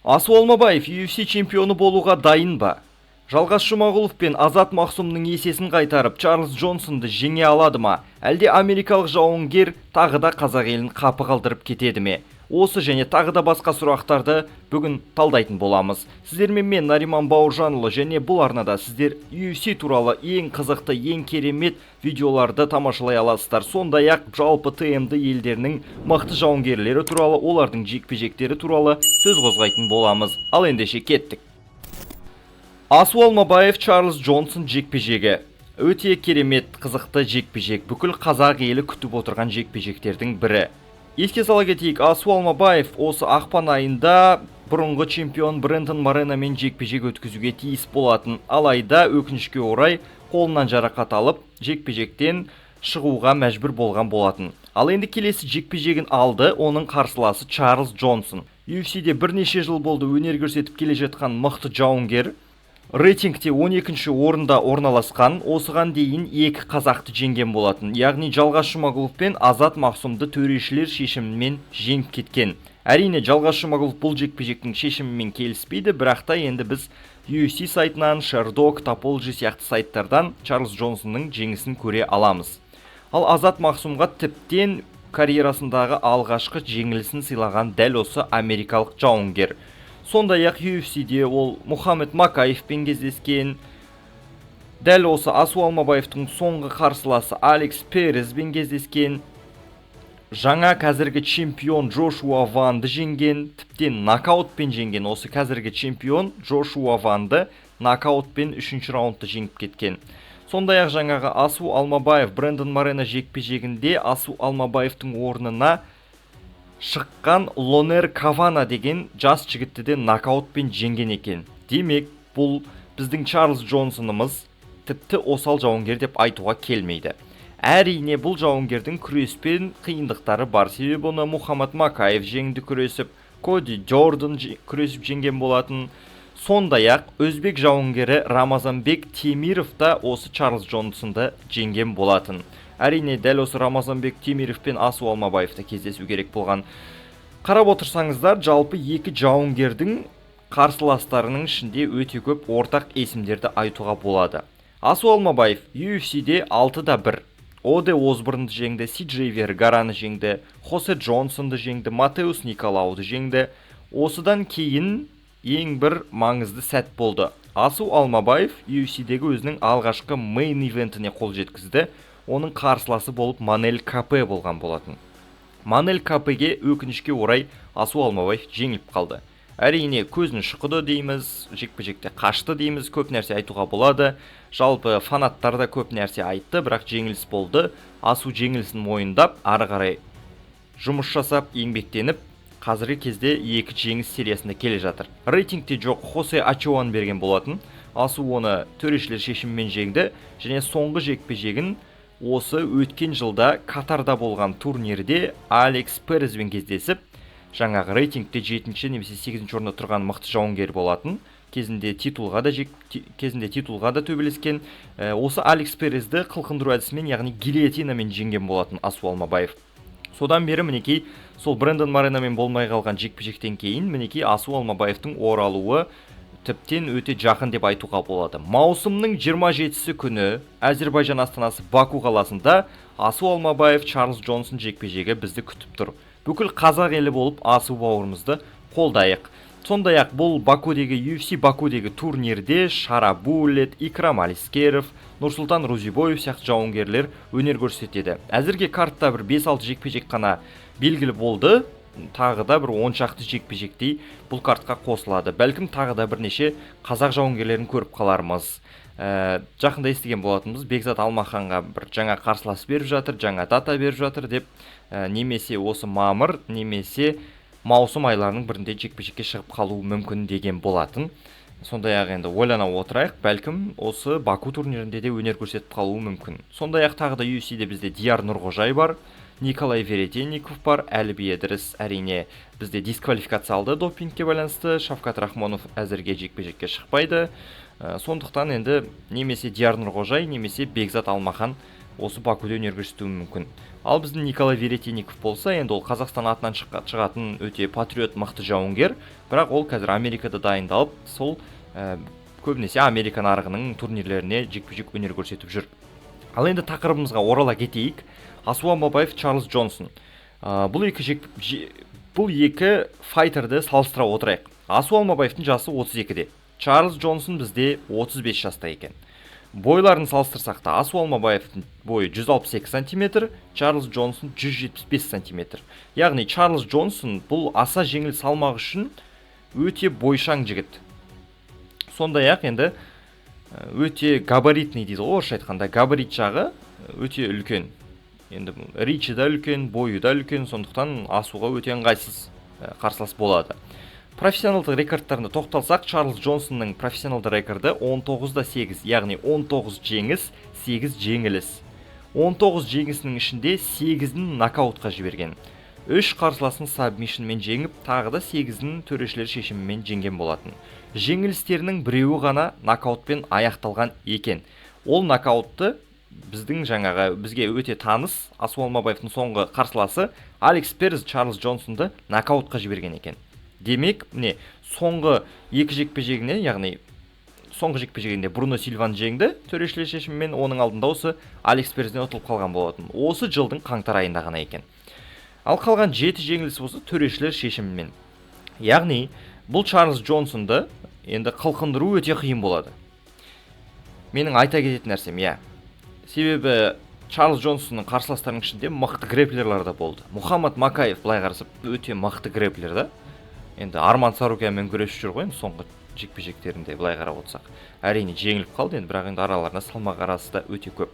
Асу Алмабаев UFC чемпионы болуға дайын ба? Жалғас Жұмағұлов пен Азат Мақсумның есесін қайтарып, Чарльз Джонсонды жеңе алады ма? Әлде америкалық жауынгер тағы да қазақ елін қапы қалдырып кетеді ме? Осы және тағы да басқа сұрақтарды бүгін талдайтын боламыз. Сіздермен мен Нариман Бауыржанұлы, және бұл арнада сіздер UFC туралы ең қызықты, ең керемет видеоларды тамашалай аласыздар. Сондай-ақ жалпы ТМД елдерінің мықты жауынгерлері туралы, олардың жекпе-жектері туралы сөз қозғайтын боламыз. Ал ендеше кеттік. Асу Алмабаев Чарльз Джонсон жекпе-жегі. Өте керемет, қызықты жекпе-жек. Бүкіл қазақ елі күтіп отырған жекпе-жектердің бірі. Еске сала кетейік, Асу Алмабаев осы ақпан айында бұрынғы чемпион Брэндон Мореномен жекпе-жек өткізуге тиіс болатын. Алайда өкінішке орай қолынан жарақат алып, жекпе-жектен шығуға мәжбүр болған болатын. Ал енді келесі жекпе-жегін алды, оның қарсыласы Чарльз Джонсон. UFC-де бірнеше жыл болды өнер көрсетіп келе жатқан мықты жауынгер. Рейтингте 12-ші орында орналасқан, осыған дейін екі қазақты жеңген болатын. Яғни Жалғас Жұмағұлов пен Азат Мақсумды төрешілер шешімімен жеңіп кеткен. Әрине Жалғас Жұмағұлов бұл жекпе-жектің шешімімен келіспейді, бірақ та енді біз UFC сайтынан, Sherdog, Topology сияқты сайттардан Чарльз Джонсонның жеңісін көре аламыз. Ал Азат Мақсумға тіптен карьерасындағы алғашқы жеңілісін сыйлаған дәл осы америкалық жауынгер. Сондай-ақ UFC-де ол Мухаммед Макаевпен кездескен. Дәл осы Асу Алмабаевтың соңғы қарсыласы Алекс Перезбен кездескен. Жаңа қазіргі чемпион Джошуа Ванды жеңген, тіптен нокаутпен жеңген. Осы қазіргі чемпион Джошуа Ванды нокаутпен 3-ші раундты жеңіп кеткен. Сондай-ақ жаңағы Асу Алмабаев Брэндон Морено жекпе-жегінде Асу Алмабаевтың орнына шыққан Лонер Кавана деген жас жігітті де нокаутпен жеңген екен. Демек, бұл біздің Чарльз Джонсонымыз тіпті осал жауынгер деп айтуға келмейді. Әрине бұл жауынгердің күреспен қиындықтары бар. Себебі оны Мухаммед Макаев жеңді күресіп, Коди Джордан күресіп жеңген болатын. Сондай-ақ өзбек жауынгері Рамазанбек Темиров та осы Чарльз Джонсонды жеңген болатын. Әрине дәл осы Рамазанбек Темиров пен Асу Алмабаевта кездесу керек болған. Қарап отырсаңыздар, жалпы екі жауынгердің қарсыластарының ішінде өте көп ортақ есімдерді айтуға болады. Асу Алмабаев UFC-де 6-1. Оде Осборнды жеңді, Сиджей Вергараны жеңді, Хосе Джонсонды жеңді, Матеус Николауды жеңді. Осыдан кейін ең бір маңызды сәт болды. Асу Алмабаев UFC-дегі өзінің алғашқы мейн ивентіне қол жеткізді. Оның қарсыласы болып Манель Капе болған болатын. Манель Капеге өкінішке орай Асу Алмабаев жеңіліп қалды. Әрине көзін шұқыды дейміз, жекпе-жекте қашты дейміз, көп нәрсе айтуға болады. Жалпы фанаттар да көп нәрсе айтты, бірақ жеңіліс болды. Асу жеңілісін мойындап, ары қарай жұмыс жасап, еңбектеніп, қазіргі кезде екі жеңіс сериясында келе жатыр. Рейтингте жоқ Хосе Ачуан берген болатын. Асу оны төрешілер шешімімен жеңді, және соңғы жекпе-жегін осы өткен жылда Катарда болған турнирде Алекс Перезбен кездесіп, жаңағы рейтингте 7-ші немесе 8-ші орында тұрған мықты жауынгер болатын. Кезінде титулға да төбелескен. Осы Алекс Перезді қылқындыру әдісімен, яғни гильотинамен жеңген болатын Асу Алмабаев. Содан бері мінекей сол Брэндон Мореномен болмай қалған жекпе-жектен кейін мінекей Асу Алмабаевтың оралуы тіптен өте жақын деп айтуға болады. Маусымның 27-сі күні Әзербайжан астанасы Баку қаласында Асу Алмабаев Чарльз Джонсон жекпе-жегі бізді күтіп тұр. Бүкіл қазақ елі болып Асу бауырымызды қолдайық. Сондай-ақ бұл UFC Бакудегі турнирде Шара Буллет, Икрам Алискеров, Нұрсұлтан Рузибоев сияқты жауынгерлер өнер көрсетеді. Әзірге картта бір 5-6 жекпе-жек қана белгілі болды. Тағы да бір 10 шақты жекпе-жектей бұл картқа қосылады. Бәлкім тағы да бірнеше қазақ жауынгерлерін көріп қалармыз. Жақында естіген болатынбыз, Бекзат Алмаханға бір жаңа қарсылас беріп жатыр, жаңа дата беріп жатыр деп, немесе осы мамыр, немесе маусым айларының бірінде жекпе-жекке шығып қалуы мүмкін деген болатын. Сондай-ақ енді ойлана отырайық, бәлкім осы Баку турнирінде де өнер көрсетіп қалуы мүмкін. Сондай-ақ тағы да UFC-де бізде Дияр Нұрғожай бар, Николай Веретенников бар, Әліби Едріс әрине бізде дисквалификация алды допингке байланысты. Шавкат Рахмонов әзірге жекпе-жекке шықпайды. Сондықтан енді немесе Дияр Нұрғожай, немесе Бекзат Алмахан осы Бакуде өнер көрсетуі мүмкін. Ал біздің Николай Веретенников болса, енді ол Қазақстан атынан шығатын өте патриот мықты жауынгер, бірақ ол қазір Америкада дайындалып, сол көбінесе Америка нарығының турнирлеріне жекпе-жек өнер көрсетіп жүр. Ал енді тақырыбымызға орала кетейік. Асу Алмабаев, Чарльз Джонсон. Бұл екі файтерді салыстыра отырайық. Асу Алмабаевтың жасы 32-де. Чарльз Джонсон бізде 35 жаста екен. Бойларын салыстырсақ та, Асу Алмабаевтың бойы 162 см, Чарльз Джонсон 175 см. Яғни Чарльз Джонсон бұл аса жеңіл салмақ үшін өте бойшаң жігіт. Сондай-ақ енді өте габаритный дейді ғой, орысша айтқанда габарит жағы өте үлкен. Енді ричи да үлкен, бойы да үлкен, сондықтан асуға өте ыңғайсыз қарсылас болады. Профессионалдық рекордтарына тоқталсақ, Чарльз Джонсонның профессионалды рекорды 19-8, яғни 19 жеңіс, 8 жеңіліс. 19 жеңісінің ішінде 8-ін нокаутқа жіберген. 3 қарсыласын сабмишнмен жеңіп, тағы да 8-ін төрешілер шешімімен жеңген болатын. Жеңілістерінің біреуі ғана нокаутпен аяқталған екен. Ол нокаутты бізге өте таныс Асу Алмабаевтың соңғы қарсыласы Алекс Перес Чарльз Джонсонды нокаутқа жіберген екен. Демек, соңғы екі жекпе-жегіне, яғни соңғы жекпе-жегінде Бруно Сильваны жеңді төрешілер шешімімен, оның алдында осы Алекс Перестен ұтылып қалған болатын. Осы жылдың қаңтар айында ғана екен. Ал қалған 7 жеңілісі осы төрешілер шешімімен. Яғни, бұл Чарльз Джонсонды енді қылқындыру өте қиын болады. Менің айта кететін нәрсем, себебі Чарльз Джонсонның қарсыластарының ішінде мықты грэплерлер да болды. Мухаммад Макаев былай қарасып өте мықты грэплер да. Енді Арман Сарукянмен күресіп жүр ғой, соңғы жекпе-жектерінде былай қарап отырсақ. Әрине жеңіліп қалды, енді бірақ енді араларында салмақ арасы да өте көп.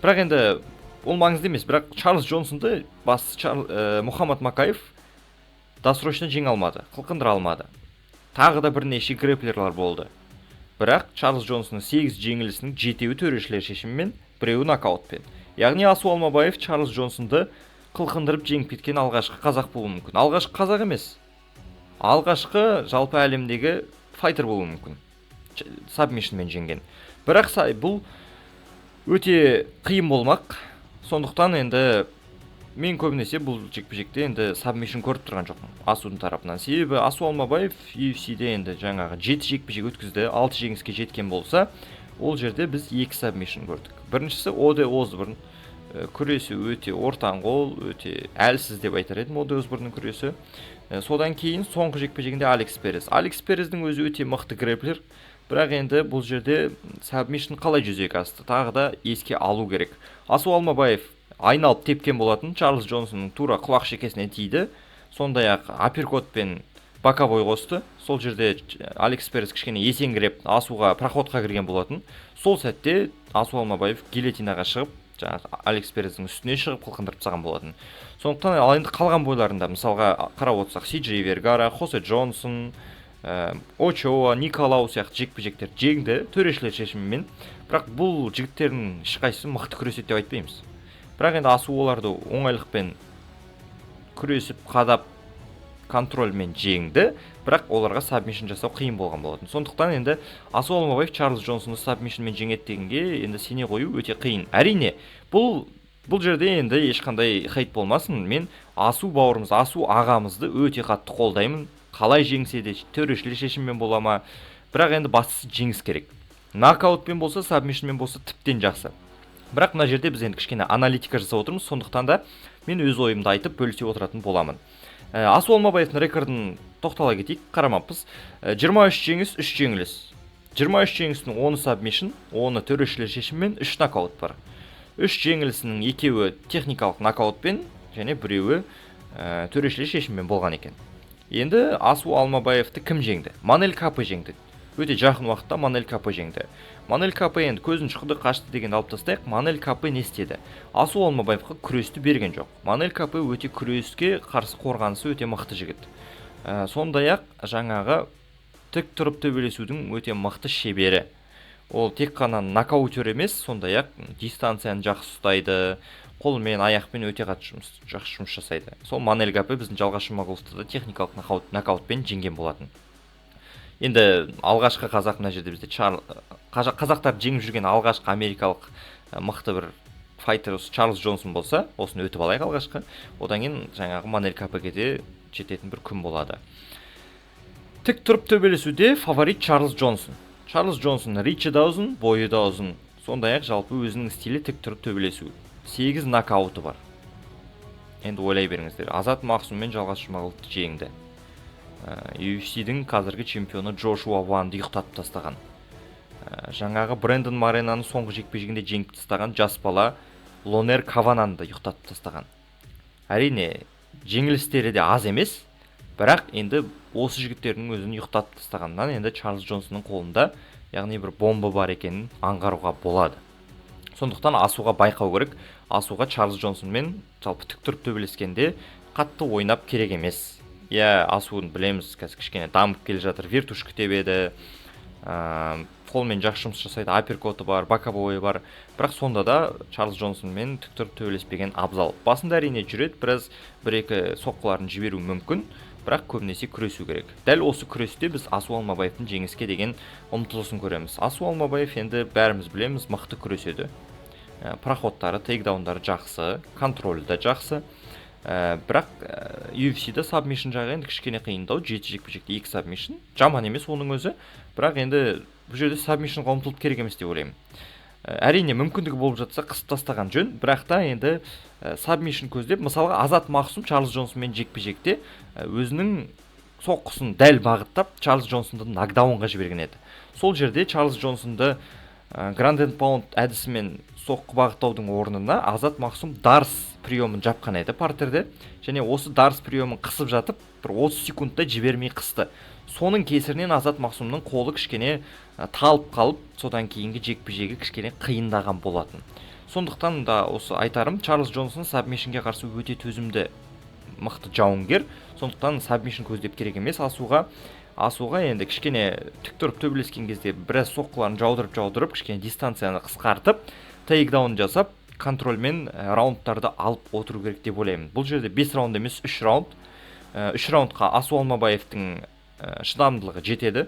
Бірақ енді ол маңызды емес, бірақ Чарльз Джонсонды Мухаммад Макаев досрочно жеңе алмады, қылқындыра алмады. Тағы да бірнеше грэплерлер болды. Бірақ Чарльз Джонсонның 8 жеңілісінің 7-і төрешілер шешімімен, біреуі нокаутпен. Яғни Асу Алмабаев Чарльз Джонсонды қылқындырып жеңіп кеткен алғашқы қазақ болуы мүмкін. Алғашқы қазақ емес. Алғашқы жалпы әлемдегі файтер болуы мүмкін. Сабмишнмен жеңген. Бірақ бұл өте қиын болмақ. Сондықтан енді мен көбінесе бұл жекпе-жекте енді сабмишн көріп тұрған жоқпын Асудың тарапынан. Себебі Асу Алмабаев UFC-де енді жаңағы 7 жекпе-жек өткізді, 6 жеңіске жеткен болса, ол жерде біз 2 сабмишн көрдік. Біріншісі Оде Осборн. Күресі өте ортан қол, өте әлсіз деп айтар едім Оде Осборнның күресі. Содан кейін соңғы жекпе-жегінде Алекс Перес. Алекс Перестің өзі өте мықты грэплер, бірақ енді бұл жерде сабмишн қалай жүзеге асты, тағы да еске алу керек. Асу Алмабаев айналып тепкен болатын, Чарльз Джонсонның тура құлақ шекесіне тиді, сондай-ақ апперкотпен боковой қосты. Сол жерде Алекс Перес кішкене есеңгіреп Асуға проходқа кірген болатын. Сол сәтте Асу Алмабаев гильотинаға шығып, Алекс Перестің үстіне шығып қылқындырып тастаған болатын. Сондықтан ал енді қалған бойларында мысалға қарап отырсақ, Сиджей Вергара, Хосе Джонсон, Очоа, Николау сияқты жекпе-жектер жеңді төрешілер шешімімен. Бірақ бұл жігіттердің ешқайсысы мықты күреседі деп айтпаймыз. Бірақ енді Асу оларды оңайлықпен күресіп, қадап, контрольмен жеңді, бірақ оларға сабмишн жасау қиын болған болатын. Сондықтан енді Асу Алмабаев Чарльз Джонсонды сабмишнмен жеңеді дегенге енді сене қою өте қиын. Әрине, бұл жерде енді ешқандай хейт болмасын. Мен Асу бауырымыз, Асу ағамызды өте қатты қолдаймын. Қалай жеңсе де төрешілер шешіммен бола ма? Бірақ енді бастысы жеңіс керек. Нокаутпен болса, сабмишнмен болса тіптен жақсы. Бірақ мына жерде біз енді кішкене аналитика жасап отырмыз, сондықтан да мен өз ойымды айтып бөлісе отыратын боламын. Асу Алмабаевтың рекордын тоқтала кетейік, қарамаппыз. 23 жеңіс, 3 жеңіліс. 23 жеңісінің 10 сабмишн, 10 төрешілер шешіммен, 3 нокаут бар. 3 жеңілісінің 2-і техникалық нокаутпен, және біреуі төрешілер шешіммен болған екен. Енді Асу Алмабаевты кім жеңді? Манель Капы жеңді. Өте жақын уақытта Манель Капы жеңді. Манель Капы енді көзін шұқыды қашты деген алып тастайық. Манель Капы не істеді? Асу Алмабаевқа күресті берген жоқ. Манель Капы өте күреске қарсы қорғанысы өте мықты жігіт. Сондай-ақ жаңағы тік тұрып төбелесудің өте мықты шебері. Ол тек қана нокаутер емес, сондай-ақ дистанцияны жақсы ұстайды, қолмен, аяқпен өте жақсы жұмыс жасайды. Сол Манель Капы біздің Жалғас Жұмағұловты да техникалық нокаутпен жеңген болатын. Енді алғашқы қазақ мына жерде бізде қазақтар жеңіп жүрген алғашқы америкалық мықты бір файтер осы Чарльз Джонсон болса, осыны өтіп алайық алғашқы. Одан кейін жаңағы Манель КПГ-де жететін бір күн болады. Тік тұрып төбелесуде фаворит Чарльз Джонсон. Чарльз Джонсон ричі да ұзын, бойы да ұзын. Сондай-ақ жалпы өзінің стилі тік тұрып төбелесу. 8 нокауты бар. Енді ойлай беріңіздер. Азат Мақсуммен Жалғас Жұмағұловты жеңді. UFC-дің қазіргі чемпионы Джошуа Ванды ұйықтатып тастаған. Жаңағы Брэндон Моренаны соңғы жекпе-жегінде жеңіп тастаған жас бала Лонер Кавананды ұйықтатып тастаған. Әрине, жеңілістері де аз емес, бірақ енді осы жігіттердің өзін ұйықтатып тастағаннан енді Чарльз Джонсонның қолында, яғни бір бомба бар екенін аңғаруға болады. Сондықтан асуға байқау керек. Асуға Чарльз Джонсонмен жалпы тік тұрып төбелескенде қатты ойнап керек емес. Асуын білеміз, қазір кішкене дамып келе жатыр, виртуш күтебеді, қолмен жақсы жұмыс жасайды, аперкоты бар, боковой бар. Бірақ сонда да Чарльз Джонсонмен тік тұрып төбелеспеген абзал. Басында әрине жүреді, біраз бір-екі соққыларын жіберу мүмкін, бірақ көбінесе күресу керек. Дәл осы күресте біз Асу Алмабаевтың жеңіске деген ұмтылысын көреміз. Асу Алмабаев енді бәріміз білеміз, мықты күреседі. Проходтары, тейкдаундары жақсы, контролі де жақсы. Бірақ UFC-да сабмишн жағы енді кішкене қиындау, 7 жекпе-жекте 2 сабмишн. Жаман емес оның өзі, бірақ енді бұл жерде сабмишнға ұмтылып керек емес деп ойлаймын. Әрине мүмкіндігі болып жатса қысып тастаған жөн, бірақ та енді сабмишн көздеп, мысалға Азат Мақсум Чарльз Джонсонмен жекпе-жекте өзінің соққысын дәл бағыттап Чарльз Джонсонды нокдаунға жіберген еді. Сол жерде Чарльз Джонсонды Ground and Pound әдісімен соққы бағыттаудың орнына Азат Мақсум дарс приемын жапқан еді партерде, және осы дарс приемын қысып жатып, бір 30 секундта жібермей қысты. Соның кесірінен Азат Мақсумның қолы кішкене талып қалып, содан кейінгі жекпе-жегі кішкене қиындаған болатын. Сондықтан да осы айтарым, Чарльз Джонсон сабмишнге қарсы өте төзімді мықты жауынгер. Сондықтан сабмишн көздеп керек емес Асуға енді кішкене тік тұрып төбелескен кезде біраз соққыларын жаудырып, кішкене дистанцияны қысқартып, тейкдаун жасап, контрольмен раундтарды алып отыру керек деп ойлаймын. Бұл жерде 5 раунд емес, 3 раунд. 3 раундқа Асу Алмабаевтың шыдамдылығы жетеді.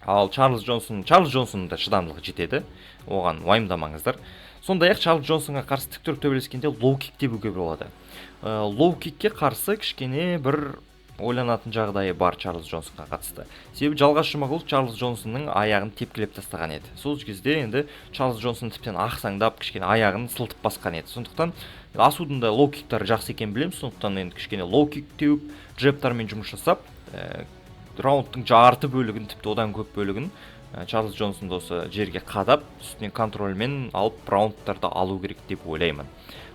Ал Чарльз Джонсонның да шыдамдылығы жетеді. Оған уайымдамаңыздар. Сондай-ақ Чарльз Джонсонға қарсы тік тұрып төбелескенде лоу-кик тебуге болады. Лоу-кикке қарсы кішкене бір ойланатын жағдайы бар Чарльз Джонсонға қатысты. Себебі Жалғас Жұмағұлов Чарльз Джонсонның аяғын тепкілеп тастаған еді. Сол кезде енді Чарльз Джонсон тіптен ақсаңдап, кішкене аяғын сылтып басқан еді. Сондықтан Асудың да лоу-киктары жақсы екен білеміз. Сондықтан енді кішкене лоу-кик теуіп, джебтармен жұмыс жасап, раундтың жарты бөлігін, тіпті одан көп бөлігін Чарльз Джонсонды осы жерге қадап, үстінен контрольмен алып, раундтарды алу керек деп ойлаймын.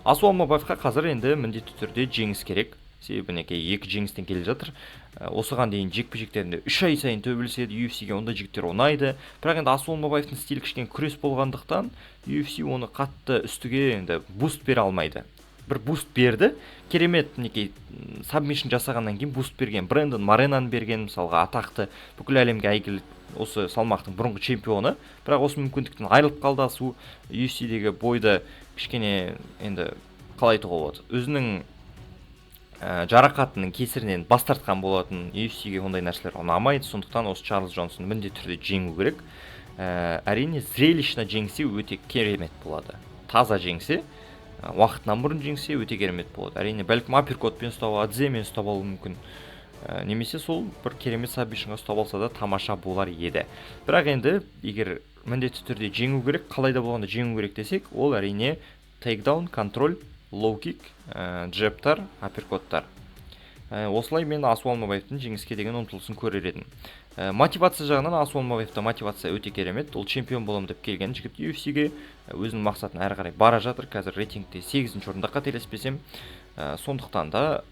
Асу Алмабаевқа қазір енді міндетті түрде жеңіс керек. Себебі неке 2 жеңістен келе жатыр. Осыған дейін жекпе-жектерінде 3 ай сайын төбелеседі, UFC-ге ондай жігіттер ұнайды. Бірақ енді Асу Алмабаевтың стилі кішкене күрес болғандықтан, UFC оны қатты үстіге енді буст бере алмайды. Бір буст берді, керемет неке сабмишн жасағаннан кейін буст берген. Брэндон Моренаны берген, мысалға атақты бүкіл әлемге әйгілі осы салмақтың бұрынғы чемпионы. Бірақ осы мүмкіндіктен айырылып қалды Асу. UFC-дегі бойды кішкене енді қалай айтуға болады, өзінің жарақатының кесірінен бас тартқан болатын. UFC-ге ондай нәрселер ұнамайды. Сондықтан осы Чарльз Джонсон міндетті түрде жеңу керек. Әрине зрелищно жеңсе өте керемет болады. Таза жеңсе, уақытынан бұрын жеңсе өте керемет болады. Әрине бәлкім аперкотпен ұстап, адземен ұстап алуы мүмкін. Немесе сол бір керемет сабмишнға ұстап алса да тамаша болар еді. Бірақ енді егер міндетті түрде жеңу керек, қалай да болғанда жеңу керек десек, ол әрине тейкдаун, контроль, лоу-кик, джебтар, аперкоттар. Осылай мен Асу Алмабаевтың жеңіске деген ұмтылысын көрер едім. Мотивация жағынан Асу Алмабаевта мотивация өте керемет. Ол чемпион боламын деп келген жігіт UFC-ге өзінің мақсатына әрі қарай бара жатыр. Қазір рейтингте 8-ші орында қателеспесем. Сондықтан да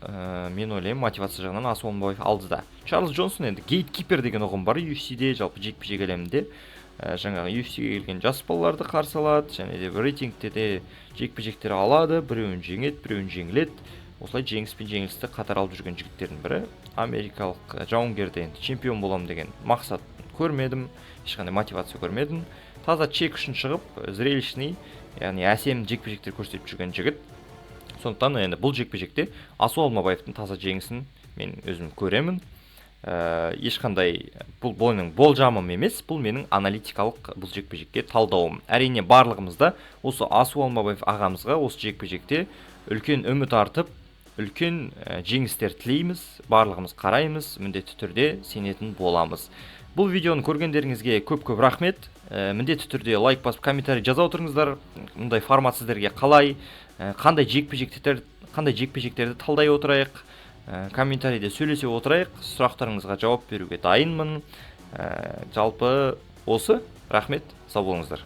мен ойлаймын мотивация жағынан Асу Алмабаев алдыда. Чарльз Джонсон енді гейткипер деген ұғым бар UFC-де, жалпы жекпе-жек әлемінде. Жаңағы UFC-ге келген жас балаларды қарсы алады, және де рейтингте де жекпе-жектер алады, біреуін жеңеді, біреуін жеңіледі. Осылай жеңіс пен жеңілісті қатар алып жүрген жігіттердің бірі. Америкалық жауынгерде енді чемпион боламын деген мақсат көрмедім, ешқандай мотивация көрмедім. Таза чек үшін шығып, зрелищный, яғни әсем жекпе-жектер көрсетіп жүрген жігіт. Сондықтан енді бұл жекпе-жекте Асу Алмабаевтың таза жеңісін мен өзім көремін. ешқандай бұл менің болжамым емес, бұл менің аналитикалық бұл жекпе-жекке талдауым. Әрине барлығымызда осы Асу Алмабаев ағамызға осы жекпе-жекте үлкен үміт артып, үлкен жеңістер тілейміз, барлығымыз қараймыз, міндетті түрде сенетін боламыз. Бұл видеоны көргендеріңізге көп-көп рахмет. Міндетті түрде лайк басып, комментарий жаза отырыңыздар. Мұндай формат сіздерге қалай, қандай жекпе-жектерді талдай отырайық, комментарийде сөйлесе отырайық, сұрақтарыңызға жауап беруге дайынмын. Жалпы осы, рахмет, сау болыңыздар.